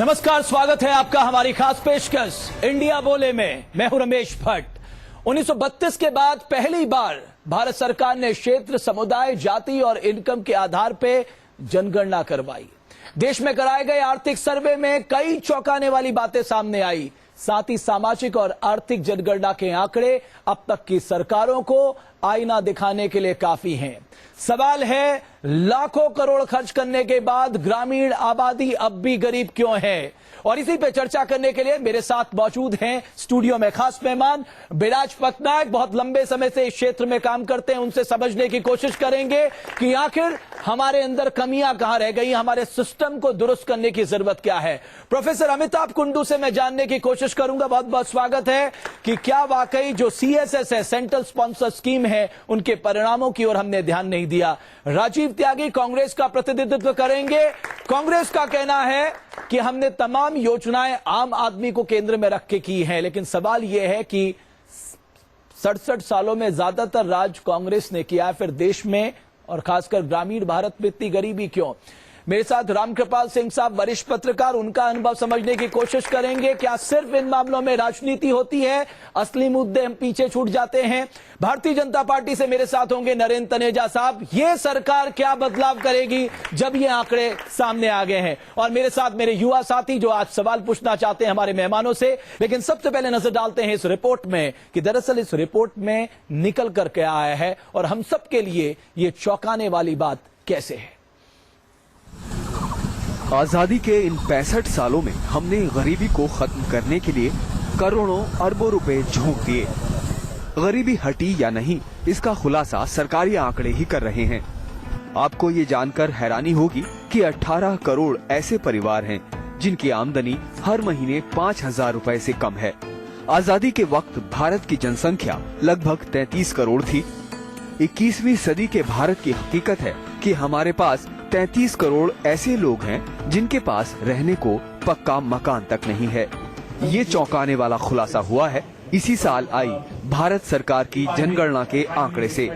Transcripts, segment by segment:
नमस्कार, स्वागत है आपका हमारी खास पेशकश इंडिया बोले में। मैं हूं रमेश भट्ट। 1932 के बाद पहली बार भारत सरकार ने क्षेत्र, समुदाय, जाति और इनकम के आधार पर जनगणना करवाई। देश में कराए गए आर्थिक सर्वे में कई चौंकाने वाली बातें सामने आई। साथ ही सामाजिक और आर्थिक जनगणना के आंकड़े अब तक की सरकारों को आईना दिखाने के लिए काफी हैं। सवाल है, लाखों करोड़ खर्च करने के बाद ग्रामीण आबादी अब भी गरीब क्यों है? और इसी पे चर्चा करने के लिए मेरे साथ मौजूद हैं स्टूडियो में खास मेहमान बिराज पटनायक। बहुत लंबे समय से इस क्षेत्र में काम करते हैं, उनसे समझने की कोशिश करेंगे कि आखिर हमारे अंदर कमियां कहां रह गई, हमारे सिस्टम को दुरुस्त करने की जरूरत क्या है। प्रोफेसर अमिताभ कुंडू से मैं जानने की कोशिश करूंगा, बहुत बहुत स्वागत है, कि क्या वाकई जो CSS है, सेंट्रल स्पॉन्सर स्कीम है, उनके परिणामों की ओर हमने ध्यान नहीं दिया। राजीव त्यागी कांग्रेस का प्रतिनिधित्व करेंगे। कांग्रेस का कहना है कि हमने तमाम योजनाएं आम आदमी को केंद्र में रख के की हैं, लेकिन सवाल यह है कि 67 सालों में ज्यादातर राज कांग्रेस ने किया है, फिर देश में और खासकर ग्रामीण भारत में इतनी गरीबी क्यों? मेरे साथ रामकृपाल सिंह साहब, वरिष्ठ पत्रकार, उनका अनुभव समझने की कोशिश करेंगे। क्या सिर्फ इन मामलों में राजनीति होती है, असली मुद्दे हम पीछे छूट जाते हैं? भारतीय जनता पार्टी से मेरे साथ होंगे नरेंद्र तनेजा साहब। ये सरकार क्या बदलाव करेगी जब ये आंकड़े सामने आ गए हैं? और मेरे साथ मेरे युवा साथी जो आज सवाल पूछना चाहते हैं हमारे मेहमानों से। लेकिन सबसे पहले नजर डालते हैं इस रिपोर्ट में कि दरअसल इस रिपोर्ट में निकल कर क्या आया है और हम सबके लिए ये चौंकाने वाली बात कैसे है। आजादी के इन 65 सालों में हमने गरीबी को खत्म करने के लिए करोड़ों अरबों रुपए झोंक दिए। गरीबी हटी या नहीं, इसका खुलासा सरकारी आंकड़े ही कर रहे हैं। आपको ये जानकर हैरानी होगी कि 18 करोड़ ऐसे परिवार हैं जिनकी आमदनी हर महीने 5,000 रुपए से कम है। आजादी के वक्त भारत की जनसंख्या लगभग 33 करोड़ थी। 21वीं सदी के भारत की हकीकत है कि हमारे पास 33 करोड़ ऐसे लोग हैं जिनके पास रहने को पक्का मकान तक नहीं है। ये चौंकाने वाला खुलासा हुआ है इसी साल आई भारत सरकार की जनगणना के आंकड़े से।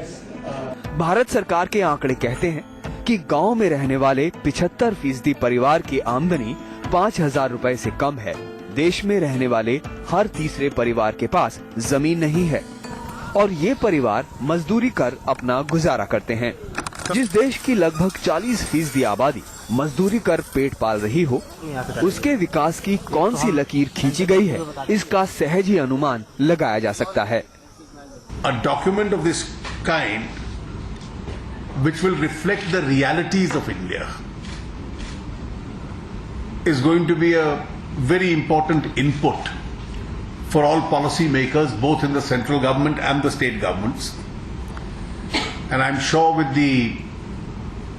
भारत सरकार के आंकड़े कहते हैं कि गांव में रहने वाले 75% परिवार की आमदनी 5,000 रुपए से कम है। देश में रहने वाले हर तीसरे परिवार के पास जमीन नहीं है और ये परिवार मजदूरी कर अपना गुजारा करते हैं। जिस देश की लगभग 40% आबादी मजदूरी कर पेट पाल रही हो, उसके विकास की कौन सी लकीर खींची गई है, इसका सहज ही अनुमान लगाया जा सकता है। A document of this kind, which will reflect the realities of India, is going to be a very important input for all policy makers, both in the central government and the state governments. And I'm sure with the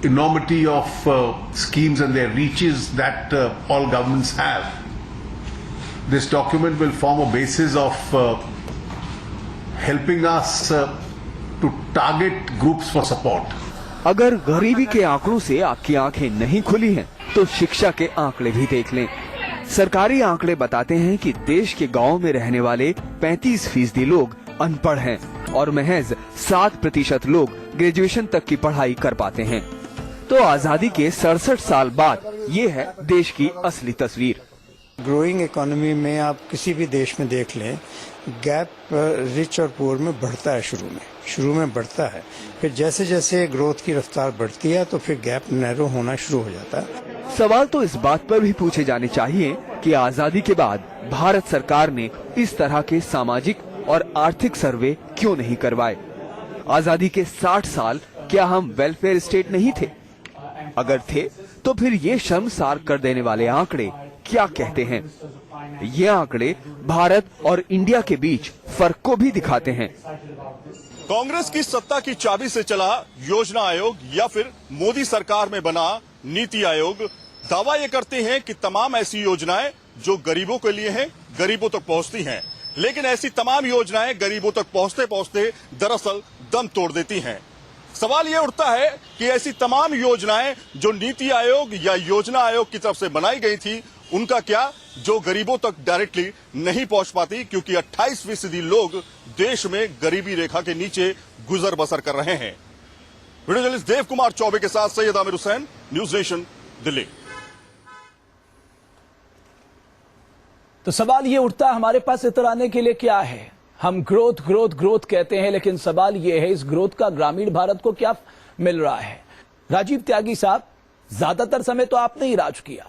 enormity of schemes and their reaches that all governments have, this document will form a basis of helping us to target groups for support. अगर गरीबी के आंकड़ों से आपकी आंखें नहीं खुली हैं, तो शिक्षा के आंकड़े भी देख लें। सरकारी आंकड़े बताते हैं कि देश के गांवों में रहने वाले 35% लोग अनपढ़ हैं और महज 7% लोग ग्रेजुएशन तक की पढ़ाई कर पाते हैं। तो आजादी के 67 साल बाद ये है देश की असली तस्वीर। ग्रोइंग इकोनॉमी में आप किसी भी देश में देख लें, गैप रिच और पुअर में बढ़ता है। शुरू में बढ़ता है, फिर जैसे जैसे ग्रोथ की रफ्तार बढ़ती है तो फिर गैप नैरो होना शुरू हो जाता है। सवाल तो इस बात पर भी पूछे जाने चाहिए कि आजादी के बाद भारत सरकार ने इस तरह के सामाजिक और आर्थिक सर्वे क्यों नहीं करवाए? आजादी के 60 साल क्या हम वेलफेयर स्टेट नहीं थे? अगर थे तो फिर ये शर्मसार कर देने वाले आंकड़े क्या कहते हैं? ये आंकड़े भारत और इंडिया के बीच फर्क को भी दिखाते हैं। कांग्रेस की सत्ता की चाबी से चला योजना आयोग या फिर मोदी सरकार में बना नीति आयोग दावा ये करते हैं कि तमाम ऐसी योजनाएं जो गरीबों के लिए हैं, गरीबों तक पहुंचती हैं। लेकिन ऐसी तमाम योजनाएं गरीबों तक पहुंचते पहुंचते दरअसल दम तोड़ देती हैं। सवाल ये उठता है कि ऐसी तमाम योजनाएं जो नीति आयोग या योजना आयोग की तरफ से बनाई गई थी, उनका क्या जो गरीबों तक डायरेक्टली नहीं पहुंच पाती, क्योंकि 28% लोग देश में गरीबी रेखा के नीचे गुजर बसर कर रहे हैं। वीडियो जर्नलिस्ट देव कुमार चौबे के साथ सैयद आमिर हुसैन, न्यूज नेशन, दिल्ली। तो सवाल ये उठता है हमारे पास इतराने के लिए क्या है। हम ग्रोथ ग्रोथ ग्रोथ कहते हैं, लेकिन सवाल ये है इस ग्रोथ का ग्रामीण भारत को क्या मिल रहा है। राजीव त्यागी साहब, ज्यादातर समय तो आपने ही राज किया।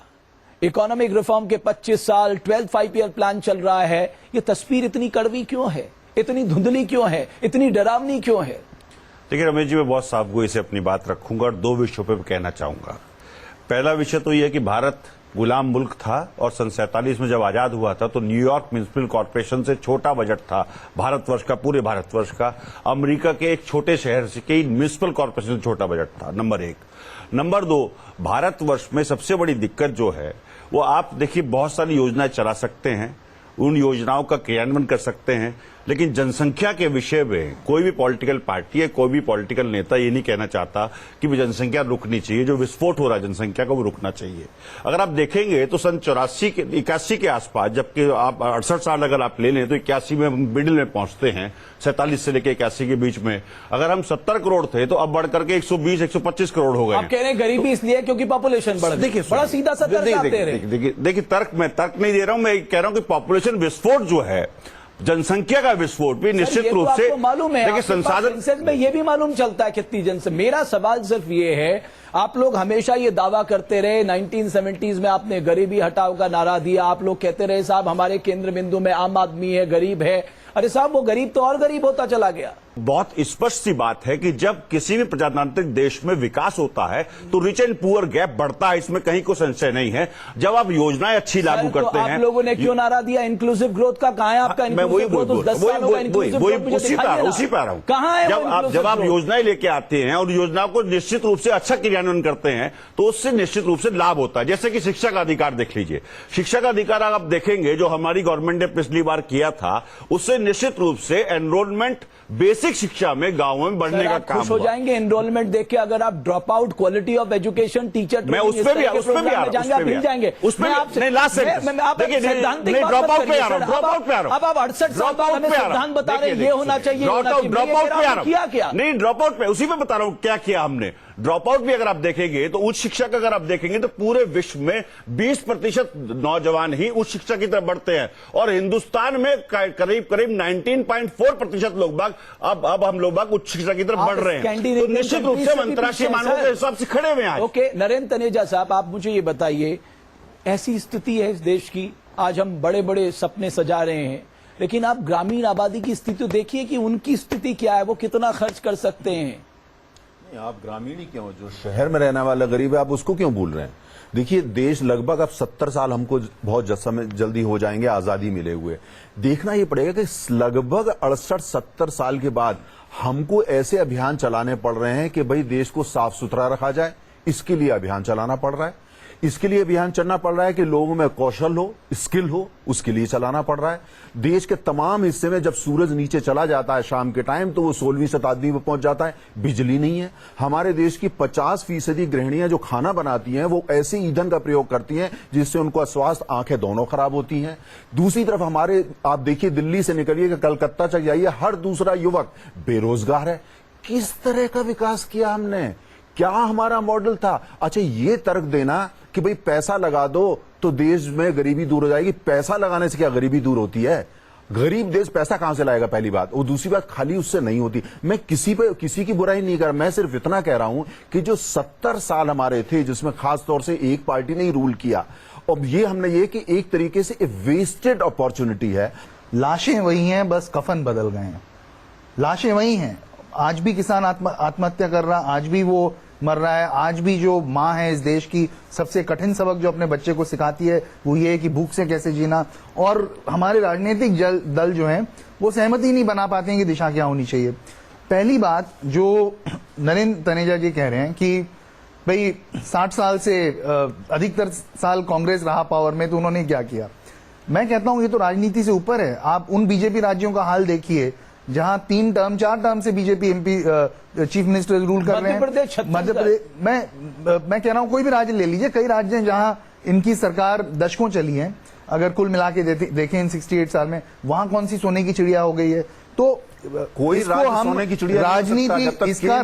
इकोनॉमिक रिफॉर्म के 25 साल, 12 5-ईयर प्लान चल रहा है। ये तस्वीर इतनी कड़वी क्यों है, इतनी धुंधली क्यों है, इतनी डरावनी क्यों है? देखिए रमेश जी, मैं बहुत साफ गोई से अपनी बात रखूंगा और दो विषयों पर कहना चाहूंगा। पहला विषय तो यह कि भारत गुलाम मुल्क था और सन 47 में जब आजाद हुआ था तो न्यूयॉर्क म्युनिसिपल कॉर्पोरेशन से छोटा बजट था भारतवर्ष का, पूरे भारतवर्ष का। अमेरिका के एक छोटे शहर से कई म्युनिसिपल कॉर्पोरेशन से छोटा बजट था, नंबर 1। नंबर 2, भारतवर्ष में सबसे बड़ी दिक्कत जो है वो आप देखिए, बहुत सारी योजनाएं चला सकते हैं, उन योजनाओं का क्रियान्वयन कर सकते हैं, लेकिन जनसंख्या के विषय में कोई भी पॉलिटिकल पार्टी है, कोई भी पॉलिटिकल नेता ये नहीं कहना चाहता कि वो जनसंख्या रुकनी चाहिए। जो विस्फोट हो रहा है जनसंख्या का, वो रुकना चाहिए। अगर आप देखेंगे तो सन 81 के आसपास, जबकि आप 68 साल अगर आप ले लें तो 81 में मिडिल में पहुंचते हैं, 47 से लेकर 81 के बीच में अगर हम 70 करोड़ थे तो अब बढ़कर के 120-125 करोड़ हो गए। आप कह रहे हैं गरीबी इसलिए क्योंकि पॉपुलेशन बढ़ गई। देखिए बड़ा सीधा सा तर्क आप दे रहे हैं। देखिए तर्क नहीं दे रहा हूं, मैं कह रहा हूं कि पॉपुलेशन विस्फोट जो है, जनसंख्या का विस्फोट भी निश्चित रूप से मालूम है। देखिए संसाधन में ये भी मालूम चलता है कितनी जनसंख्या। मेरा सवाल सिर्फ ये है, आप लोग हमेशा ये दावा करते रहे 1970s में आपने गरीबी हटाओ का नारा दिया, आप लोग कहते रहे साहब हमारे केंद्र बिंदु में आम आदमी है, गरीब है। अरे साहब वो गरीब तो और गरीब होता चला गया। बहुत स्पष्ट सी बात है कि जब किसी भी प्रजातांत्रिक देश में विकास होता है तो रिच एंड पुअर गैप बढ़ता है, इसमें कहीं कोई संशय नहीं है। जब आप योजनाएं अच्छी लागू करते हैं, आप लोगों ने क्यों नारा दिया इंक्लूसिव ग्रोथ का? कहां है आपका इंक्लूसिव ग्रोथ? उसी पे आ रहा हूं। कहां है? जब आप योजनाएं लेके आते हैं और योजनाओं को निश्चित रूप से अच्छा क्रियान्वयन करते हैं तो उससे निश्चित रूप से लाभ होता है। जैसे कि शिक्षा का अधिकार देख लीजिए, शिक्षा का अधिकार आप देखेंगे जो हमारी गवर्नमेंट ने पिछली बार किया था, उससे निश्चित रूप से एनरोलमेंट बेसिक शिक्षा में गांवों में बढ़ने का काम खुश हो जाएंगे एनरोलमेंट देख के। अगर आप drop out quality of education teacher, मैं उस पे भी आ रहा जाएंगे उसमें नहीं लास्ट देखिए ड्रॉप आउट पे आ रहा हूं, अब आप 68 साल बाद हमें सिद्धांत बता रहे हैं ये होना चाहिए, ड्रॉप आउट पे आ रहा हूं। क्या नहीं, ड्रॉप आउट पे उसी पे बता रहा हूं क्या किया हमने। ड्रॉप आउट भी अगर आप देखेंगे तो उच्च शिक्षा का अगर आप देखेंगे तो पूरे विश्व में 20% नौजवान ही उच्च शिक्षा की तरफ बढ़ते हैं और हिंदुस्तान में करीब 19.4% लोग बाग अब हम लोग बाग उच्च शिक्षा की तरफ बढ़ रहे हैं। तो निश्चित रूप से अंतर्राष्ट्रीय मानकों के हिसाब से खड़े हुए हैं। ओके, नरेंद्र तनेजा साहब, आप मुझे ये बताइए, ऐसी स्थिति है इस देश की, आज हम बड़े बड़े सपने सजा रहे हैं, लेकिन आप ग्रामीण आबादी की स्थिति देखिए कि उनकी स्थिति क्या है, वो कितना खर्च कर सकते हैं। आप ग्रामीण ही क्यों, जो शहर में रहने वाला गरीब है आप उसको क्यों भूल रहे हैं? देखिए देश लगभग अब 70 साल, हमको बहुत समय जल्दी हो जाएंगे आजादी मिले हुए। देखना ये पड़ेगा कि लगभग 68-70 साल के बाद हमको ऐसे अभियान चलाने पड़ रहे हैं कि भाई देश को साफ सुथरा रखा जाए, इसके लिए अभियान चलाना पड़ रहा है। इसके लिए अभियान चलना पड़ रहा है कि लोगों में कौशल हो, स्किल हो, उसके लिए चलाना पड़ रहा है। देश के तमाम हिस्से में जब सूरज नीचे चला जाता है शाम के टाइम तो वो 16वीं शताब्दी में पहुंच जाता है, बिजली नहीं है। हमारे देश की 50% गृहिणियां जो खाना बनाती हैं वो ऐसे ईंधन का प्रयोग करती हैं जिससे उनका स्वास्थ्य, आंखें दोनों खराब होती हैं। दूसरी तरफ हमारे, आप देखिए दिल्ली से निकलिए कि कलकत्ता चल जाइए, हर दूसरा युवक बेरोजगार है। किस तरह का विकास किया हमने? क्या हमारा मॉडल था? अच्छा, ये तर्क देना कि भाई पैसा लगा दो तो देश में गरीबी दूर हो जाएगी, पैसा लगाने से क्या गरीबी दूर होती है? गरीब देश पैसा कहां से लाएगा, पहली बात। और दूसरी बात, खाली उससे नहीं होती। मैं किसी की बुराई नहीं कर रहा, मैं सिर्फ इतना कह रहा हूं कि जो 70 साल हमारे थे जिसमें खास तौर से एक पार्टी ने ही रूल किया, और ये हमने ये कि एक तरीके से वेस्टेड अपॉर्चुनिटी है। लाशें वही हैं, बस कफन बदल गए हैं। लाशें वही हैं। आज भी किसान आत्महत्या कर रहा, आज भी वो मर रहा है। आज भी जो माँ है इस देश की, सबसे कठिन सबक जो अपने बच्चे को सिखाती है वो ये है कि भूख से कैसे जीना। और हमारे राजनीतिक दल जो हैं वो सहमति नहीं बना पाते हैं कि दिशा क्या होनी चाहिए। पहली बात जो नरेंद्र तनेजा जी कह रहे हैं कि भाई 60 साल से अधिकतर साल कांग्रेस रहा पावर में तो उन्होंने क्या किया, मैं कहता हूं ये तो राजनीति से ऊपर है। आप उन बीजेपी राज्यों का हाल देखिए जहां 3 टर्म 4 टर्म से BJP MP chief minister rule कर रहे हैं। मध्य प्रदेश, मैं कह रहा हूं कोई भी राज्य ले लीजिए, कई राज्य हैं जहां इनकी सरकार दशकों चली है। अगर कुल मिला के देखें इन 68 साल में, वहां कौन सी सोने की चिड़िया हो गई है? तो कोई सोने की चिड़िया राजनीति, इसका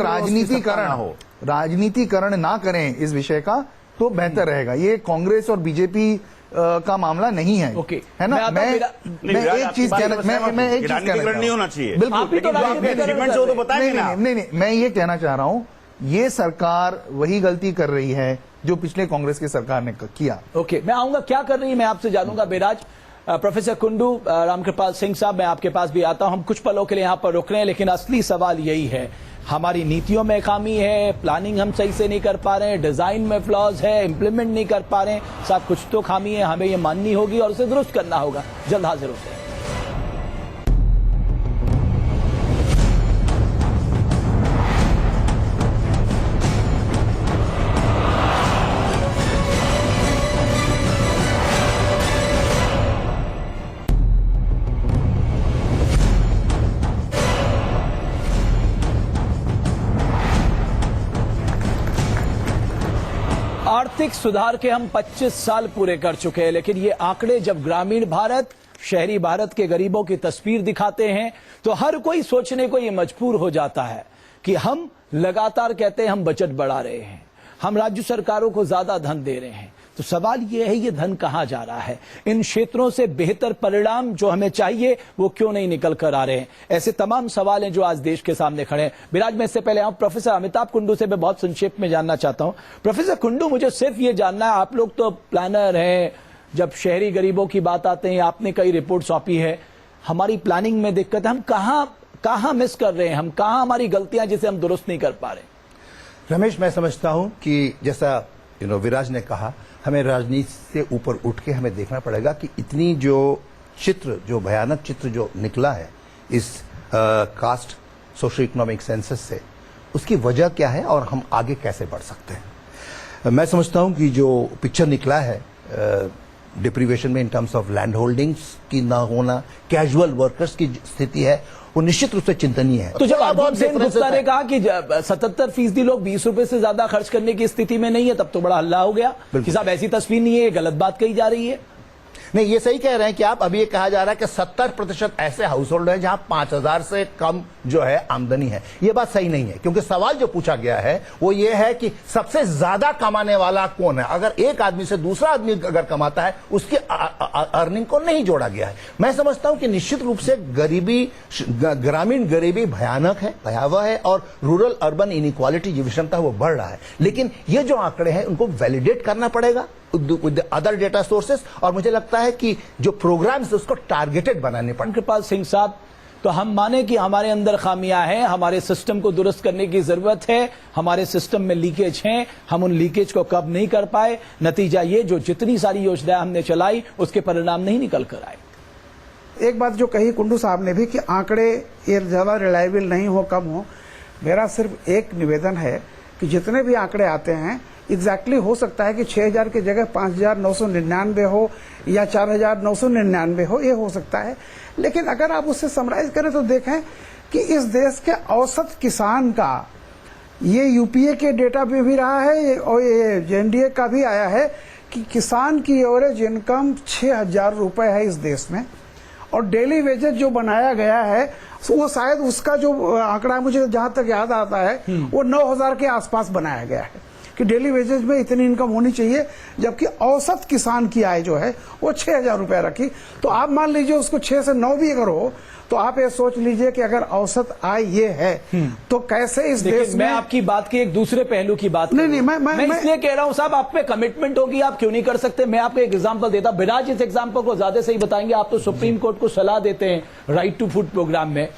राजनीतिकरण ना करें इस विषय का तो बेहतर रहेगा। ये कांग्रेस और बीजेपी का मामला नहीं है। ओके। है ना। मैं एक चीज नहीं होना चाहिए। आप ही तो अचीवमेंट हो तो बताएंगे ना। नहीं, मैं ये कहना चाह रहा हूं, ये सरकार वही गलती कर रही है जो पिछले कांग्रेस की सरकार ने किया। ओके, मैं आऊंगा क्या कर रही है, मैं आपसे जानूंगा। बेराज, प्रोफेसर कुंडू, रामकृपाल सिंह साहब, मैं आपके पास भी आता हूं। हम कुछ पलों के लिए यहां पर रुक रहे हैं, लेकिन असली सवाल यही है, हमारी नीतियों में खामी है, प्लानिंग हम सही से नहीं कर पा रहे हैं, डिजाइन में फ्लॉज है, इंप्लीमेंट नहीं कर पा रहे हैं। साहब, कुछ तो खामी है, हमें ये माननी होगी और उसे दुरुस्त करना होगा। जल्द हाजिर होते हैं। आर्थिक सुधार के हम 25 साल पूरे कर चुके हैं, लेकिन ये आंकड़े जब ग्रामीण भारत, शहरी भारत के गरीबों की तस्वीर दिखाते हैं तो हर कोई सोचने को ये मजबूर हो जाता है कि हम लगातार कहते हैं हम बजट बढ़ा रहे हैं, हम राज्य सरकारों को ज्यादा धन दे रहे हैं, तो सवाल यह है ये धन कहां जा रहा है? इन क्षेत्रों से बेहतर परिणाम जो हमें चाहिए वो क्यों नहीं निकल कर आ रहे हैं? ऐसे तमाम सवाल हैं जो आज देश के सामने खड़े हैं। विराज, मैं इससे पहले प्रोफेसर अमिताभ कुंडू से मैं बहुत संक्षेप में जानना चाहता हूं। प्रोफेसर कुंडू, मुझे सिर्फ ये जानना है, आप लोग तो प्लानर हैं, जब शहरी गरीबों की बात आते हैं आपने कई रिपोर्ट सौंपी है, हमारी प्लानिंग में दिक्कत है, हम कहां मिस कर रहे हैं, हम कहां हमारी गलतियां जिसे हम दुरुस्त नहीं कर पा रहे? रमेश, मैं समझता हूं कि जैसा विराज ने कहा, हमें राजनीति से ऊपर उठ के हमें देखना पड़ेगा कि इतनी जो भयानक चित्र जो निकला है इस कास्ट सोशो इकोनॉमिक सेंसस से, उसकी वजह क्या है और हम आगे कैसे बढ़ सकते हैं। मैं समझता हूं कि जो पिक्चर निकला है डिप्रीवेशन में in terms of land holdings की ना होना, कैजुअल वर्कर्स की स्थिति है, वो निश्चित रूप से चिंतनीय है। तो जब अर्जुन सेन गुप्ता ने कहा कि 77% लोग 20 रुपए से ज्यादा खर्च करने की स्थिति में नहीं है, तब तो बड़ा हल्ला हो गया कि साहब ऐसी तस्वीर नहीं है, ये गलत बात कही जा रही है। नहीं, ये सही कह रहे हैं कि आप अभी ये कहा जा रहा है कि 70% ऐसे हाउस होल्ड हैं जहां 5000 से कम जो है आमदनी है। ये बात सही नहीं है, क्योंकि सवाल जो पूछा गया है वो ये है कि सबसे ज्यादा कमाने वाला कौन है। अगर एक आदमी से दूसरा आदमी अगर कमाता है, उसकी अर्निंग को नहीं जोड़ा गया है। मैं समझता हूं कि निश्चित रूप से ग्रामीण गरीबी भयानक है, भयावह है, और रूरल अर्बन इनइक्वालिटी जो विषमता है वो बढ़ रहा है। लेकिन ये जो आंकड़े हैं उनको वैलिडेट करना पड़ेगा विद अदर डेटा सोर्सेस, और मुझे लगता है कि जो प्रोग्राम्स उसको टारगेटेड बनाने पड़ेंगे। कृपाल सिंह साहब, तो हम माने कि हमारे अंदर खामियां हैं, हमारे सिस्टम को दुरुस्त करने की जरूरत है, हमारे सिस्टम में लीकेज हैं, हम उन लीकेज को कब नहीं कर पाए, नतीजा ये जो जितनी सारी योजनाएं हमने चलाई उसके परिणाम नहीं निकल कर आए। एक बात जो कही कुंडू साहब ने भी कि आंकड़े ये ज्यादा रिलायबल नहीं हो, कम हो, मेरा सिर्फ एक निवेदन है कि जितने भी आंकड़े आते हैं एग्जैक्टली हो सकता है कि 6000 की जगह 5999 हो या 4999 हो, ये हो सकता है। लेकिन अगर आप उससे समराइज करें तो देखें कि इस देश के औसत किसान का, ये यूपीए के डेटा पे भी रहा है और ये जेएनडीए का भी आया है कि किसान की एवरेज इनकम 6000 रुपए है इस देश में, और डेली वेजेस जो बनाया गया है वो शायद उसका जो आंकड़ा मुझे जहां तक याद आता है वो 9000 के आसपास बनाया गया है कि डेली वेजेस में इतनी इनकम होनी चाहिए, जबकि औसत किसान की आय जो है वो 6000 रुपया रखी। तो आप मान लीजिए उसको 6 से 9 भी अगर हो, तो आप ये सोच लीजिए कि अगर औसत आय ये है तो कैसे इस देश में। मैं आपकी बात के एक दूसरे पहलू की बात नहीं, मैं इसलिए कह रहा हूं साहब, आप पे कमिटमेंट होगी, आप क्यों नहीं कर सकते। मैं आपको एक एग्जांपल देता, विराज इस एग्जांपल को ज्यादा सही बताएंगे। आप तो सुप्रीम कोर्ट को सलाह देते हैं राइट टू फूड प्रोग्राम में।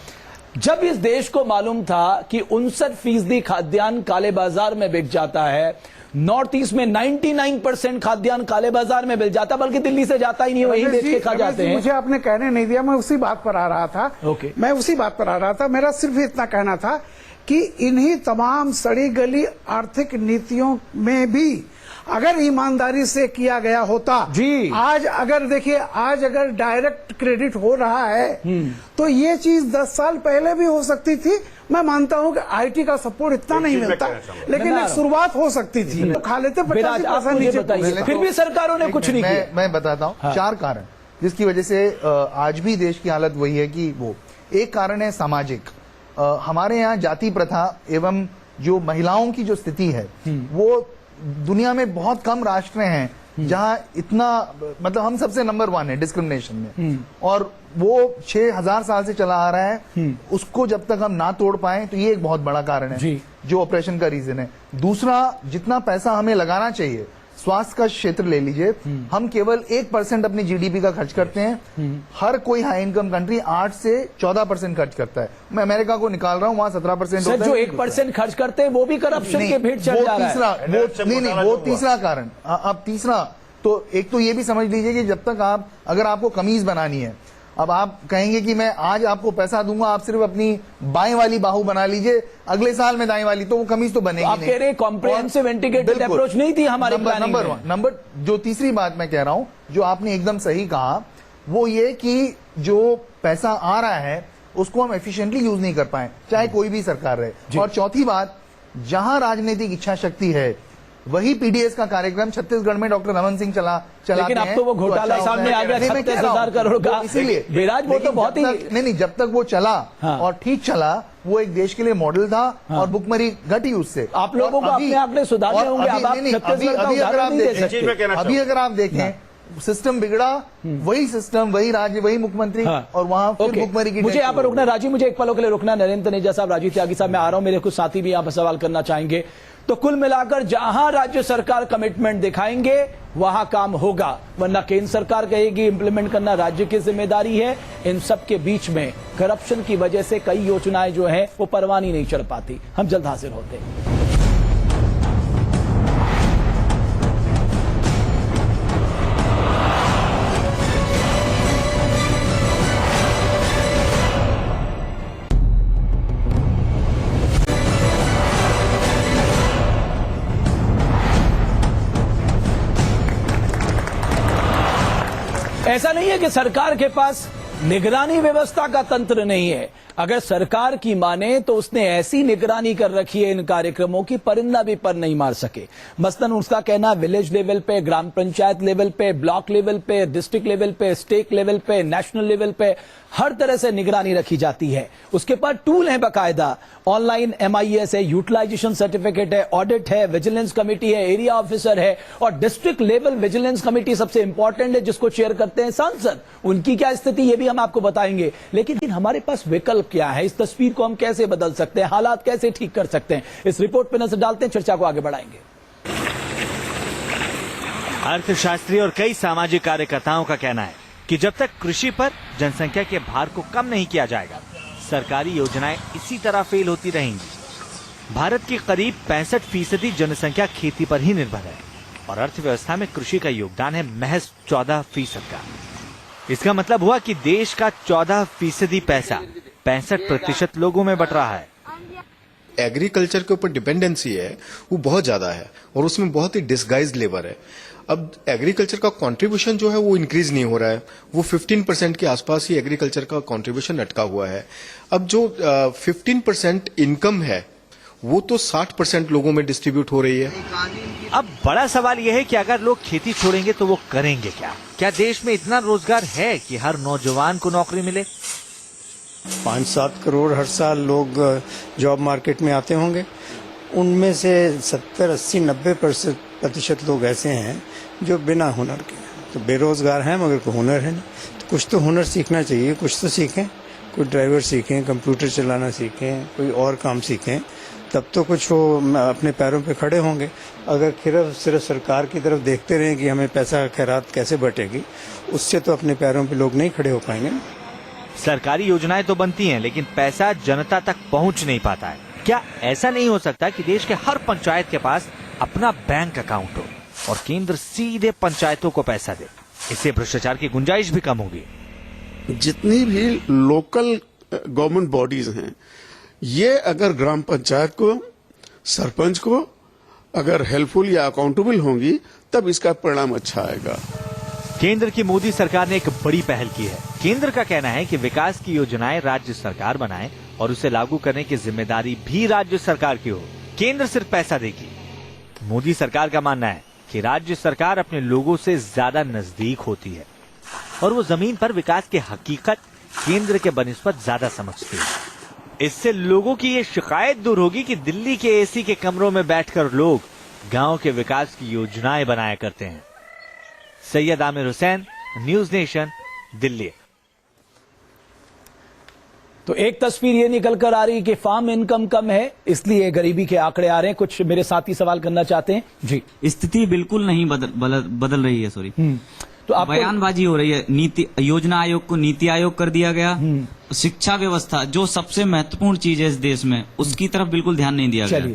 जब इस देश को मालूम था कि 59% खाद्यान्न काले बाजार में बिक जाता है, नॉर्थ ईस्ट में 99% खाद्यान्न काले बाजार में मिल जाता, बल्कि दिल्ली से जाता ही नहीं, वही बेच के खा जाते हैं। मुझे आपने कहने नहीं दिया, मैं उसी बात पर आ रहा था। मैं उसी बात पर आ रहा था। मेरा सिर्फ इतना कहना था कि इन्हीं तमाम सड़ी गली आर्थिक नीतियों में भी अगर ईमानदारी से किया गया होता जी, आज अगर देखिए, आज अगर डायरेक्ट क्रेडिट हो रहा है तो ये चीज 10 साल पहले भी हो सकती थी। मैं मानता हूं कि आईटी का सपोर्ट इतना नहीं मिलता, लेकिन एक शुरुआत हो सकती थी। तो खा लेते 50% नीचे, फिर भी सरकारों ने कुछ नहीं किया। मैं बताता हूं 4 कारण जिसकी वजह से आज भी देश की हालत वही है कि वो एक कारण है सामाजिक। हमारे यहाँ जाति प्रथा एवं जो महिलाओं की जो स्थिति है वो दुनिया में बहुत कम राष्ट्र हैं जहां इतना मतलब हम सबसे नंबर 1 है डिस्क्रिमिनेशन में, और वो 6000 साल से चला आ रहा है, उसको जब तक हम ना तोड़ पाए तो ये एक बहुत बड़ा कारण है जो ऑपरेशन का रीजन है। दूसरा, जितना पैसा हमें लगाना चाहिए, स्वास्थ्य का क्षेत्र ले लीजिए, हम केवल 1% अपनी जीडीपी का खर्च करते हैं। हर कोई हाई इनकम कंट्री 8 से 14% खर्च करता है। मैं अमेरिका को निकाल रहा हूं, वहां 17% होता है। जो 1% खर्च करते हैं वो भी करप्शन के भेंट चढ़ जा रहा है। वो तीसरा कारण। अब तीसरा तो एक तो ये भी समझ लीजिए कि जब तक अगर आपको कमीज बनानी है, अब आप कहेंगे कि मैं आज आपको पैसा दूंगा, आप सिर्फ अपनी बाएं वाली बाहु बना लीजिए, अगले साल में दाएं वाली, तो वो कमीज तो बनेगी आप कह रहे कॉम्प्रिहेंसिव इंटीग्रेटेड अप्रोच नहीं थी हमारे प्लानिंग में। नंबर जो तीसरी बात मैं कह रहा हूं, जो आपने एकदम सही कहा, वो ये कि जो पैसा आ रहा है उसको हम एफिशिएंटली यूज नहीं कर पाए, चाहे कोई भी सरकार रहे। और चौथी बात, जहां राजनीतिक इच्छा शक्ति है वही पीडीएस का कार्यक्रम छत्तीसगढ़ में डॉक्टर रमन सिंह चलाते लेकिन अब तो वो घोटाला सामने आ गया 37,000 करोड़ का। इसीलिए विराज वो तो बहुत ही नहीं, जब तक वो चला और ठीक चला, वो एक देश के लिए मॉडल था और भुखमरी घटी उससे। आप लोगों को अपने आंकड़े सुधारने होंगे। अब आप छत्तीसगढ़ का उदाहरण नहीं दे सकते। अभी अगर आप देखें, सिस्टम बिगड़ा, वही सिस्टम, वही राज्य, वही मुख्यमंत्री, और वहां फिर भुखमरी की। मुझे यहाँ पर रुकना, राजीव मुझे एक पलों के लिए रुकना। नरेंद्र तनेजा साहब, राजीव त्यागी साहब, मैं आ रहा हूं, मेरे कुछ साथी भी यहाँ पर सवाल करना चाहेंगे। तो कुल मिलाकर जहां राज्य सरकार कमिटमेंट दिखाएंगे वहां काम होगा, वरना केंद्र सरकार कहेगी इंप्लीमेंट करना राज्य की जिम्मेदारी है। इन सब के बीच में करप्शन की वजह से कई योजनाएं जो हैं वो परवानी नहीं चढ़ पाती। हम जल्द हाजिर होते हैं। ऐसा नहीं है कि सरकार के पास निगरानी व्यवस्था का तंत्र नहीं है। अगर सरकार की माने तो उसने ऐसी निगरानी कर रखी है इन कार्यक्रमों की, परिंदा भी पर नहीं मार सके। मसलन उसका कहना विलेज लेवल पे, ग्राम पंचायत लेवल पे, ब्लॉक लेवल पे, डिस्ट्रिक्ट लेवल पे, स्टेट लेवल पे, नेशनल लेवल पे हर तरह से निगरानी रखी जाती है। उसके पास टूल है बाकायदा, ऑनलाइन MIS है, यूटिलाइजेशन सर्टिफिकेट है, ऑडिट है, विजिलेंस कमेटी है, एरिया ऑफिसर है, और डिस्ट्रिक्ट लेवल विजिलेंस कमेटी सबसे इंपॉर्टेंट है जिसको चेयर करते हैं सांसद। उनकी क्या स्थिति ये भी हम आपको बताएंगे। लेकिन हमारे पास विकल्प क्या है, इस तस्वीर को हम कैसे बदल सकते हैं, हालात कैसे ठीक कर सकते हैं, इस रिपोर्ट पर नजर डालते हैं, चर्चा को आगे बढ़ाएंगे। अर्थशास्त्री और कई सामाजिक कार्यकर्ताओं का कहना है कि जब तक कृषि पर जनसंख्या के भार को कम नहीं किया जाएगा, सरकारी योजनाएं इसी तरह फेल होती रहेंगी। भारत की करीब 65% जनसंख्या खेती पर ही निर्भर है और अर्थव्यवस्था में कृषि का योगदान है महज 14% का। इसका मतलब हुआ कि देश का 14% पैसा 65% लोगों में बट रहा है। एग्रीकल्चर के ऊपर डिपेंडेंसी है वो बहुत ज्यादा है और उसमें बहुत ही डिस्गाइज लेबर है। अब एग्रीकल्चर का कंट्रीब्यूशन जो है वो इंक्रीज नहीं हो रहा है, वो 15% के आसपास ही एग्रीकल्चर का कंट्रीब्यूशन अटका हुआ है। अब जो 15% इनकम है वो तो 60% लोगों में डिस्ट्रीब्यूट हो रही है। अब बड़ा सवाल यह है कि अगर लोग खेती छोड़ेंगे तो वो करेंगे क्या? क्या देश में इतना रोजगार है कि हर नौजवान को नौकरी मिले? 5-7 करोड़ हर साल लोग जॉब मार्केट में आते होंगे। उनमें से 70-80-90% लोग ऐसे हैं जो बिना हुनर के, तो बेरोजगार हैं मगर कोई हुनर है नहीं। तो कुछ तो हुनर सीखना चाहिए, कुछ तो सीखें, कोई ड्राइवर सीखें, कंप्यूटर चलाना सीखें, कोई और काम सीखें, तब तो कुछ वो अपने पैरों पे खड़े होंगे। अगर सिर्फ सरकार की तरफ देखते रहें कि हमें पैसा खैरात कैसे बटेगी, उससे तो अपने पैरों पे लोग नहीं खड़े हो पाएंगे। सरकारी योजनाएं तो बनती हैं, लेकिन पैसा जनता तक पहुंच नहीं पाता है। क्या ऐसा नहीं हो सकता कि देश के हर पंचायत के पास अपना बैंक अकाउंट हो और केंद्र सीधे पंचायतों को पैसा दे? इससे भ्रष्टाचार की गुंजाइश भी कम होगी। जितनी भी लोकल गवर्नमेंट बॉडीज हैं, ये अगर ग्राम पंचायत को, सरपंच को अगर हेल्पफुल या अकाउंटेबल होंगी, तब इसका परिणाम अच्छा आएगा। केंद्र की मोदी सरकार ने एक बड़ी पहल की है। केंद्र का कहना है कि विकास की योजनाएं राज्य सरकार बनाए और उसे लागू करने की जिम्मेदारी भी राज्य सरकार की हो। केंद्र सिर्फ पैसा देगी। मोदी सरकार का मानना है कि राज्य सरकार अपने लोगों से ज्यादा नजदीक होती है और वो जमीन पर विकास की हकीकत केंद्र के बनिस्बत ज्यादा समझती है। इससे लोगों की ये शिकायत दूर होगी कि दिल्ली के एसी के कमरों में बैठकर लोग गांव के विकास की योजनाएं बनाया करते हैं। Syed Aamir Hussain, news nation, Delhi. तो एक तस्वीर ये निकल कर आ रही है कि फार्म इनकम कम है, इसलिए गरीबी के आंकड़े आ रहे हैं। कुछ मेरे साथी सवाल करना चाहते हैं जी। स्थिति बिल्कुल नहीं बदल रही है, सॉरी। तो आप बयानबाजी हो रही है। नीति योजना आयोग को नीति आयोग कर दिया गया। शिक्षा व्यवस्था जो सबसे महत्वपूर्ण चीज है इस देश में, उसकी तरफ बिल्कुल ध्यान नहीं दिया गया।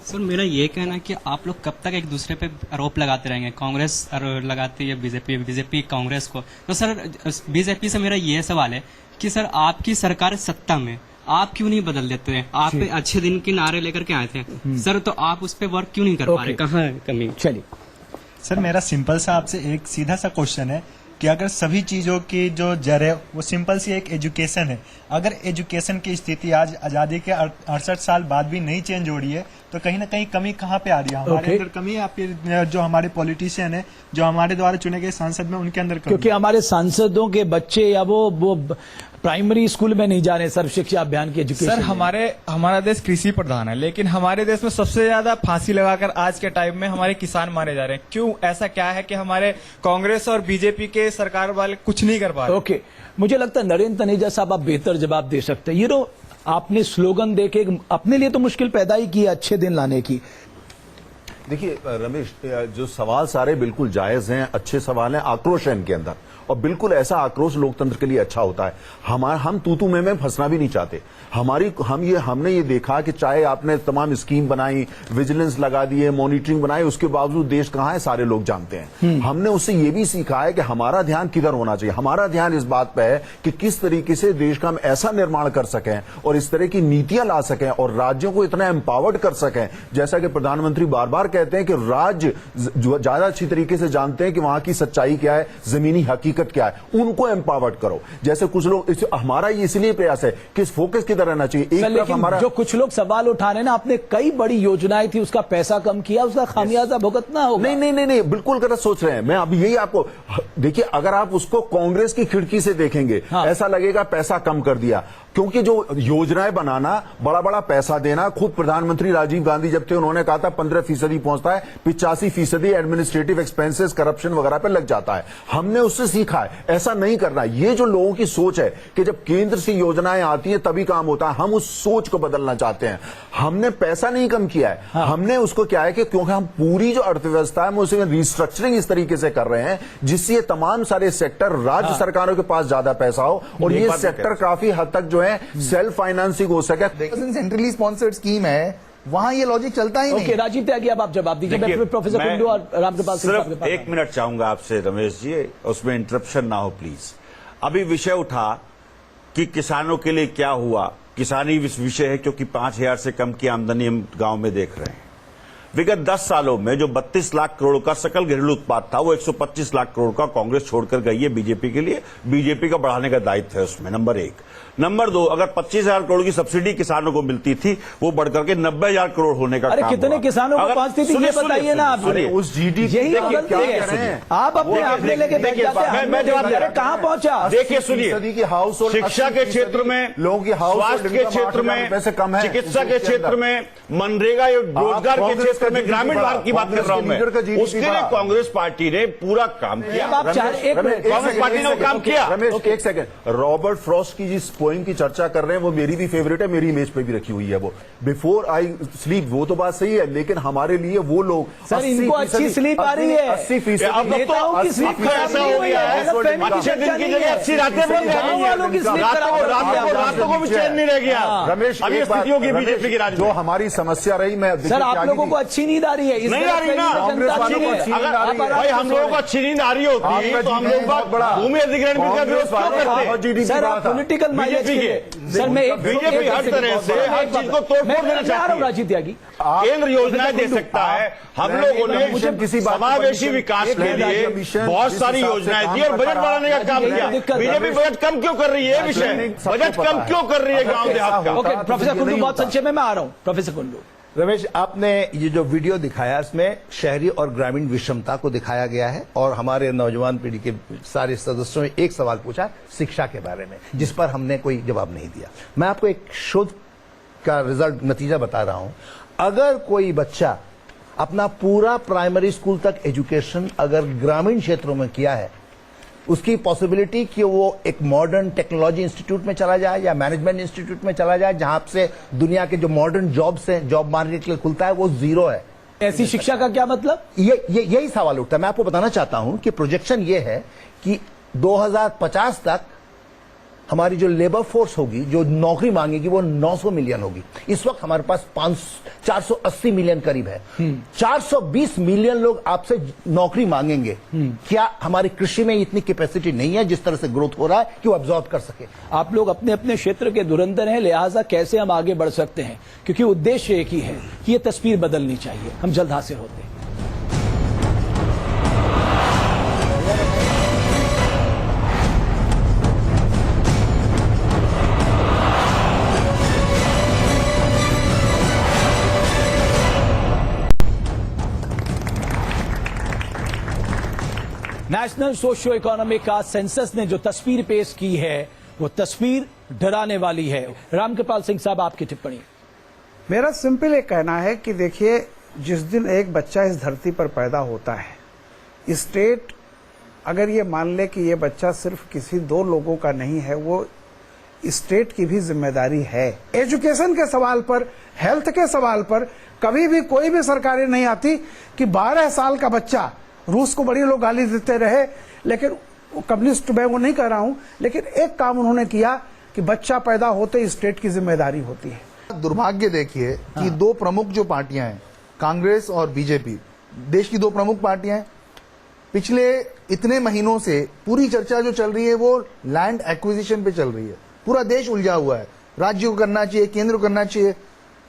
सर मेरा ये कहना है कि आप लोग कब तक एक दूसरे पे आरोप लगाते रहेंगे? कांग्रेस लगाती है बीजेपी कांग्रेस को। तो सर बीजेपी से मेरा ये सवाल है कि सर आपकी सरकार सत्ता में, आप क्यों नहीं बदल देते हैं? आप पे अच्छे दिन के नारे लेकर के आए थे सर, तो आप उस पर वर्क क्यों नहीं कर पा रहे? कहाँ है कमी? चलिए सर, मेरा सिंपल सा आपसे एक सीधा सा क्वेश्चन है कि अगर सभी चीजों की जो जड़ है वो सिंपल सी एक एजुकेशन है, अगर एजुकेशन की स्थिति आज आजादी के 68 साल बाद भी नहीं चेंज हो रही है, तो कहीं ना कहीं कमी कहाँ पे आ रही है? हमारे अंदर कमी है, आपके जो हमारे पॉलिटिशियन है, जो हमारे द्वारा चुने गए सांसद में, उनके अंदर कमी? क्योंकि हमारे सांसदों के बच्चे या वो प्राइमरी स्कूल में नहीं जा रहे सर्व शिक्षा अभियान की एजुकेशन। सर हमारा देश कृषि प्रधान है, लेकिन हमारे देश में सबसे ज्यादा फांसी लगाकर आज के टाइम में हमारे किसान मारे जा रहे हैं। क्यों? ऐसा क्या है कि हमारे कांग्रेस और बीजेपी के सरकार वाले कुछ नहीं कर पा रहे? ओके, मुझे लगता है नरेंद्र तनेजा साहब आप बेहतर जवाब दे सकते हैं। ये आपने स्लोगन देके अपने लिए तो मुश्किल पैदा ही की अच्छे दिन लाने की। देखिए रमेश, जो सवाल सारे बिल्कुल जायज हैं, अच्छे सवाल हैं, आक्रोश है इनके अंदर, और बिल्कुल ऐसा आक्रोश लोकतंत्र के लिए अच्छा होता है। हम तू में फंसना भी नहीं चाहते। हमने ये देखा कि चाहे आपने तमाम स्कीम बनाई, विजिलेंस लगा दिए, मॉनिटरिंग बनाई, उसके बावजूद देश कहां है सारे लोग जानते हैं। हमने उससे ये भी सीखा है कि हमारा ध्यान किधर होना चाहिए। हमारा ध्यान इस बात पे है कि किस तरीके से देश का हम ऐसा निर्माण कर सकें और इस तरह की नीतियां ला सकें और राज्यों को इतना एम्पावर्ड कर सकें, जैसा कि प्रधानमंत्री बार बार कहते हैं कि राज्य ज्यादा अच्छी तरीके से जानते हैं कि वहां की सच्चाई क्या है, जमीनी हकीकत क्या है, उनको एम्पावर्ड करो। जैसे कुछ लोग, हमारा ये इसलिए प्रयास है कि इस फोकस की तरह रहना चाहिए। एक तरफ हमारा जो कुछ लोग सवाल उठा रहे हैं ना, आपने कई बड़ी योजनाएं थी, उसका पैसा कम किया, उसका खामियाजा भुगतना होगा। नहीं, बिल्कुल गलत सोच रहे हैं। मैं अभी यही आपको देखिए, अगर आप उसको कांग्रेस की खिड़की से देखेंगे, ऐसा लगेगा पैसा कम कर दिया, क्योंकि जो योजनाएं बनाना, बड़ा बड़ा पैसा देना, खुद प्रधानमंत्री राजीव गांधी जब थे उन्होंने कहा था 15% पहुंचता है, 85% एडमिनिस्ट्रेटिव एक्सपेंसेस, करप्शन वगैरह पे लग जाता है। हमने उससे सीखा है ऐसा नहीं करना। ये जो लोगों की सोच है कि जब केंद्र से योजनाएं आती हैं तभी काम होता है, हम उस सोच को बदलना चाहते हैं। हमने पैसा नहीं कम किया है, हमने उसको क्या है कि क्योंकि हम पूरी जो अर्थव्यवस्था है उसे रिस्ट्रक्चरिंग इस तरीके से कर रहे हैं जिससे ये तमाम सारे सेक्टर राज्य सरकारों के पास ज्यादा पैसा हो और ये सेक्टर काफी हद तक जो है सेल्फ फाइनेंसिंग हो सके। सेंट्रली स्पॉन्सर्ड स्कीम है, वहां ये लॉजिक चलता ही नहीं। राजीव त्यागी अब आप जवाब दीजिए। मैं प्रोफेसर कुंडू और रामकृपाल सिर्फ 1 मिनट चाहूंगा आपसे रमेश जी, उसमें इंटरप्शन ना हो प्लीज। अभी विषय उठा कि किसानों के लिए क्या हुआ, किसानी विषय है क्योंकि 5,000 से कम की आमदनी हम गांव में देख रहे हैं। विगत 10 सालों में जो 32 लाख करोड़ का सकल घरेलू उत्पाद था वो 125 लाख करोड़ का कांग्रेस छोड़कर गई है बीजेपी के लिए। बीजेपी का बढ़ाने का दायित्व है उसमें, नंबर 1। नंबर 2, अगर 25,000 करोड़ की सब्सिडी किसानों को मिलती थी वो बढ़कर के 90,000 करोड़ होने का काम कितने किसानों को पहुंचती थी ये बताइए ना आप। उस जीडीपी यही आप अपने आंकड़े लेके बैठ जाते हैं। मैं जवाब दे रहा हूं, कहां पहुंचा? देखिए सुनिए, हाउस होल्ड शिक्षा के क्षेत्र में, लोगों की स्वास्थ्य के क्षेत्र में, चिकित्सा के क्षेत्र में, मनरेगा रोजगार के क्षेत्र में, ग्रामीण भारत की बात कर रहा हूं मैं, उसके लिए कांग्रेस पार्टी ने पूरा काम किया। कांग्रेस पार्टी ने काम किया। रमेश एक सेकंड, रॉबर्ट फ्रॉस्ट की जिस पोइम की चर्चा कर रहे हैं वो मेरी भी फेवरेट है, मेरी इमेज पे भी रखी हुई है वो, बिफोर आई स्लीप। वो तो बात सही है, लेकिन हमारे लिए वो लोग सर इनको अच्छी स्लीप आ रही है, 80% नेताओं की स्लीप ऐसा हो गया है, अच्छे दिन की जगह अच्छी रातें बन गई, रातों को भी चैन नहीं रह गया। रमेश अभी स्थिति होगी बीजेपी की राज जो हमारी समस्या रही, मैं सर आप लोगों को अच्छी नींद आ रही है? नहीं आ रही ना, भाई हम लोगों को अच्छी नींद आ रही होती तो हम लोग भूमि अधिग्रहण बिल का विरोध क्यों करते? सर आप पॉलिटिकल माइलेज के, सर मैं बीजेपी हर तरह से हर चीज को तोड़फोड़ देना चाहती है। राजीव त्यागी केंद्र योजनाएं दे सकता है, हम लोगों ने समावेशी विकास के लिए बहुत सारी योजनाएं दी और बजट बढ़ाने का काम किया। बीजेपी बजट कम क्यों कर रही है? विषय बजट कम क्यों कर रही है गांव देहात का? ओके प्रोफेसर कुंडू, बहुत संक्षेप में मैं आ रहा हूं। प्रोफेसर कुंडू, रमेश आपने ये जो वीडियो दिखाया इसमें शहरी और ग्रामीण विषमता को दिखाया गया है और हमारे नौजवान पीढ़ी के सारे सदस्यों ने एक सवाल पूछा शिक्षा के बारे में, जिस पर हमने कोई जवाब नहीं दिया। मैं आपको एक शोध का रिजल्ट नतीजा बता रहा हूं। अगर कोई बच्चा अपना पूरा प्राइमरी स्कूल तक एजुकेशन अगर ग्रामीण क्षेत्रों में किया है, उसकी पॉसिबिलिटी कि वो एक मॉडर्न टेक्नोलॉजी इंस्टीट्यूट में चला जाए या मैनेजमेंट इंस्टीट्यूट में चला जाए, जहां से दुनिया के जो मॉडर्न जॉब्स हैं, जॉब मार्केट के लिए खुलता है, वो जीरो है। ऐसी शिक्षा का क्या मतलब? यही सवाल उठता है। मैं आपको बताना चाहता हूं कि प्रोजेक्शन ये है कि 2050 तक हमारी जो लेबर फोर्स होगी, जो नौकरी मांगेगी, वो 900 मिलियन होगी। इस वक्त हमारे पास 480 मिलियन करीब है। 420 मिलियन लोग आपसे नौकरी मांगेंगे। क्या हमारी कृषि में इतनी कैपेसिटी नहीं है जिस तरह से ग्रोथ हो रहा है कि वो अब्सॉर्ब कर सके? आप लोग अपने अपने क्षेत्र के धुरंधर हैं, लिहाजा कैसे हम आगे बढ़ सकते हैं, क्योंकि उद्देश्य एक ही है कि ये तस्वीर बदलनी चाहिए। हम जल्द हासिल होते हैं। नेशनल सोशियो इकोनॉमिक का सेंसस ने जो तस्वीर पेश की है, वो तस्वीर डराने वाली है। रामकृपाल सिंह साहब, आपकी टिप्पणी। मेरा सिंपल एक कहना है कि देखिए, जिस दिन एक बच्चा इस धरती पर पैदा होता है, स्टेट अगर ये मान ले कि ये बच्चा सिर्फ किसी 2 लोगों का नहीं है, वो स्टेट की भी जिम्मेदारी है। एजुकेशन के सवाल पर, हेल्थ के सवाल पर कभी भी कोई भी सरकारें नहीं आती कि 12 साल का बच्चा, रूस को बड़ी लोग गाली देते रहे, लेकिन कम्युनिस्ट मैं वो नहीं कह रहा हूं, लेकिन एक काम उन्होंने किया कि बच्चा पैदा होते स्टेट की जिम्मेदारी होती है। दुर्भाग्य देखिए कि 2 प्रमुख जो पार्टियां हैं, कांग्रेस और बीजेपी, देश की 2 प्रमुख पार्टियां हैं, पिछले इतने महीनों से पूरी चर्चा जो चल रही है वो लैंड एक्विजिशन पे चल रही है। पूरा देश उलझा हुआ है, राज्य को करना चाहिए, केंद्र को करना चाहिए।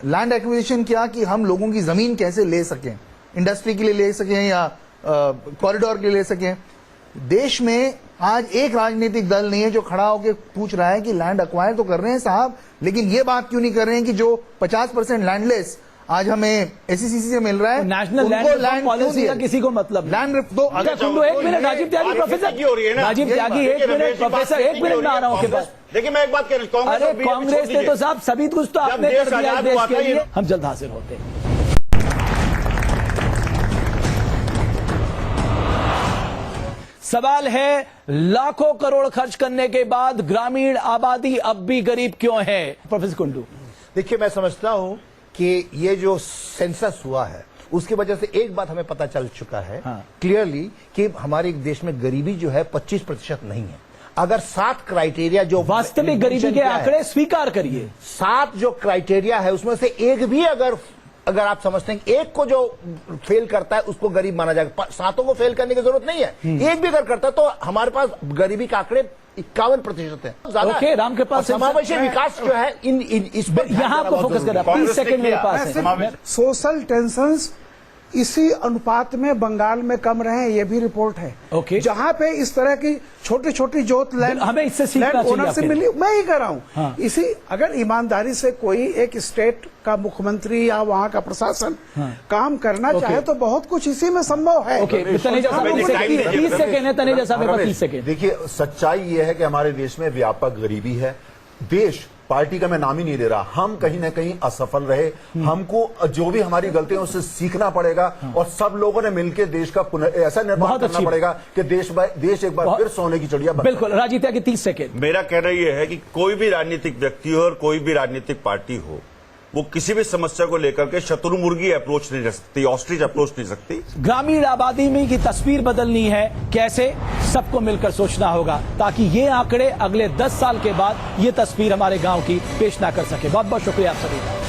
लैंड एक्विजिशन क्या कि हम लोगों की जमीन कैसे ले सकें, इंडस्ट्री के लिए ले सकें या कॉरिडोर के लिए ले सकें। देश में आज एक राजनीतिक दल नहीं है जो खड़ा होकर पूछ रहा है कि लैंड अक्वायर तो कर रहे हैं साहब, लेकिन ये बात क्यों नहीं कर रहे हैं कि जो 50% लैंडलेस आज हमें एसईसीसी से मिल रहा है, नेशनल लैंड पॉलिसी का किसी को मतलब लैंड तो अगर तुम 1 मिनट, राजीव त्यागी प्रोफेसर, राजीव त्यागी 1 मिनट, प्रोफेसर 1 मिनट में आ रहा हूं आपके पास। देखिए मैं एक बात कह रहा हूं, अरे कांग्रेस ने तो साहब सभी कुछ तो आपने कर दिया देश के लिए। हम जल्द हासिल होते हैं। सवाल है, लाखों करोड़ खर्च करने के बाद ग्रामीण आबादी अब भी गरीब क्यों है? प्रोफेसर कुंडू। देखिए, मैं समझता हूं कि ये जो सेंसस हुआ है उसकी वजह से एक बात हमें पता चल चुका है क्लियरली कि हमारे देश में गरीबी जो है 25% नहीं है। अगर 7 क्राइटेरिया जो वास्तविक गरीबी के आंकड़े स्वीकार करिए, 7 जो क्राइटेरिया है उसमें से एक भी अगर आप समझते हैं कि एक को जो फेल करता है उसको गरीब माना जाएगा, 7 को फेल करने की जरूरत नहीं है। एक भी अगर करता है तो हमारे पास गरीबी के आंकड़े 51% है। ओके, रामकृपाल सिंह, समावेशी विकास जो है इस पर यहां आपको फोकस करना है। 30 सेकंड मेरे पास है। सोशल टेंशंस इसी अनुपात में बंगाल में कम रहे हैं, ये भी रिपोर्ट है। ओके, जहां पे इस तरह की छोटी छोटी जोत लैंड हमें इससे सीखना ओनर से मिली, मैं ही कह रहा हूं। इसी अगर ईमानदारी से कोई एक स्टेट का मुख्यमंत्री या वहां का प्रशासन काम करना चाहे तो बहुत कुछ इसी में संभव है। 30 सेकंड है तनेजा साहब, 30 सेकंड। देखिए, सच्चाई ये है कि हमारे देश में व्यापक गरीबी है। देश पार्टी का मैं नाम ही नहीं ले रहा, हम कहीं ना कहीं असफल रहे। हमको जो भी हमारी गलती है उससे सीखना पड़ेगा और सब लोगों ने मिलकर देश का ऐसा निर्माण करना पड़ेगा कि देश एक बार फिर सोने की चिड़िया बने। बिल्कुल, राजीव त्यागी 30 सेकंड। मेरा कहना यह है कि कोई भी राजनीतिक व्यक्ति हो और कोई भी राजनीतिक पार्टी हो, वो किसी भी समस्या को लेकर के शत्रुमुर्गी अप्रोच नहीं रख सकती, ऑस्ट्रिच अप्रोच नहीं सकती। ग्रामीण आबादी में की तस्वीर बदलनी है, कैसे? सबको मिलकर सोचना होगा ताकि ये आंकड़े अगले 10 साल के बाद ये तस्वीर हमारे गांव की पेश ना कर सके। बहुत बहुत शुक्रिया आप सभी का।